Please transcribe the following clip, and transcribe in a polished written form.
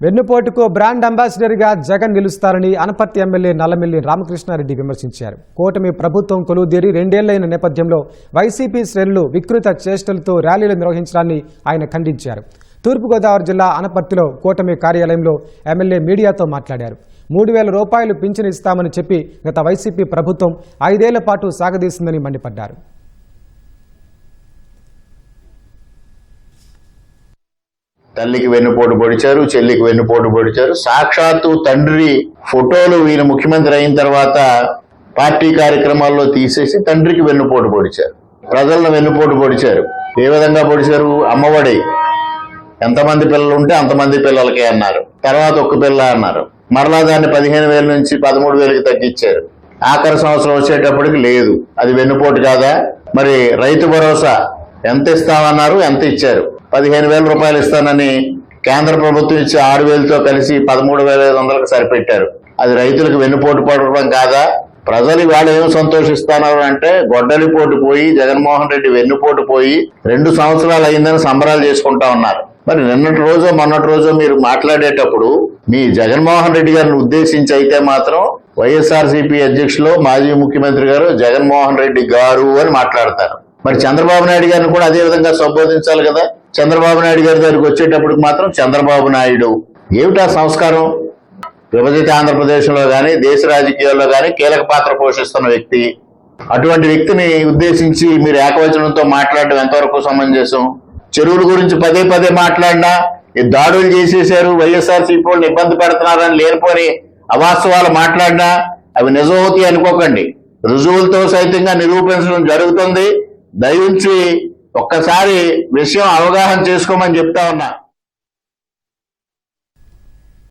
వెన్నుపోటుకు brand అంబాసిడర్గా Jagan నిలుస్తారని Anaparthi MLA Nallamilli Ramakrishna Reddy విమర్శించారు. కూటమి ప్రభుత్వం కొలువుదీరి 2 ఏళ్లైన నేపథ్యంలో వైసీపీ శ్రేణులు వికృత చేష్టలతో ర్యాలీలు నిర్వహించడాన్ని ఆయన ఖండించారు. తూర్పుగోదావరి జిల్లా అనపర్తిలో కూటమి కార్యాలయంలో ఎమ్మెల్యే మీడియాతో మాట్లాడారు. 3,000 రూపాయలు పింఛను ఇస్తామని చెప్పి గత వైసీపీ ప్రభుత్వం 5 ఏళ్ల పాటు సాగదీసిందని మండిపడ్డారు. తల్లికి వెన్నుపోటు పొడిచారు, చెల్లికి వెన్నుపోటు పొడిచారు. సాక్షాత్తు తండ్రి ఫోటోలు ఈయన ముఖ్యమంత్రి అయిన తర్వాత పార్టీ కార్యక్రమాల్లో తీసేసి తండ్రికి వెన్నుపోటు పొడిచారు. ప్రజలను వెన్నుపోటు పొడిచారు. ఏ విధంగా పొడిచారు? అమ్మఒడి ఎంతమంది పిల్లలు ఉంటే అంతమంది పిల్లలకే అన్నారు. తర్వాత ఒక్క పిల్ల అన్నారు. మరలా దాన్ని 15,000 నుంచి 13,000కి తగ్గించారు. ఆఖరి సంవత్సరం వచ్చేటప్పటికి లేదు. అది వెన్నుపోటు కాదా? మరి రైతు భరోసా ఎంత ఇస్తామన్నారు, ఎంత ఇచ్చారు? 15,000 రూపాయలు ఇస్తానని కేంద్ర ప్రభుత్వం ఇచ్చి 6,000తో కలిసి 13,500కు సరిపెట్టారు. అది రైతులకు వెన్నుపోటు పడడం కాదా? ప్రజలు ఇవాళ ఏం సంతోషిస్తున్నారు అంటే గొడ్డలిపోటు పోయి జగన్మోహన్ రెడ్డి వెన్నుపోటు పోయి 2 సంవత్సరాలు అయిందని సంబరాలు చేసుకుంటా ఉన్నారు. మరి నిన్నటి రోజు మొన్నటి రోజు మీరు మాట్లాడేటప్పుడు మీ జగన్మోహన్ రెడ్డి గారిని ఉద్దేశించి అయితే మాత్రం వైఎస్ఆర్సీపీ అధ్యక్షులు మాజీ ముఖ్యమంత్రి గారు జగన్మోహన్ రెడ్డి గారు అని మాట్లాడతారు. మరి చంద్రబాబు నాయుడు గారిని కూడా అదే విధంగా సంబోధించాలి కదా. చంద్రబాబు నాయుడు గారి దగ్గరికి వచ్చేటప్పటికి మాత్రం చంద్రబాబు నాయుడు. ఏమిటా సంస్కారం? విభజిత ఆంధ్రప్రదేశ్లో కానీ దేశ రాజకీయాల్లో కానీ కీలక పాత్ర పోషిస్తున్న వ్యక్తి. అటువంటి వ్యక్తిని ఉద్దేశించి మీరు ఏకవచనంతో మాట్లాడడం ఎంతవరకు సమంజసం? చెరువుల గురించి పదే పదే మాట్లాడినా దాడులు చేసేశారు, వైఎస్ఆర్సీపీ వాళ్ళు ఇబ్బంది పెడుతున్నారని లేనిపోని అవాస్తవాలు మాట్లాడినా అవి నిజమవుతాయి అనుకోకండి. రుజువులతో సైతంగా నిరూపించడం జరుగుతుంది. దయించి ఒక్కసారి విషయం అవగాహన చేసుకోమని చెప్తా ఉన్నా.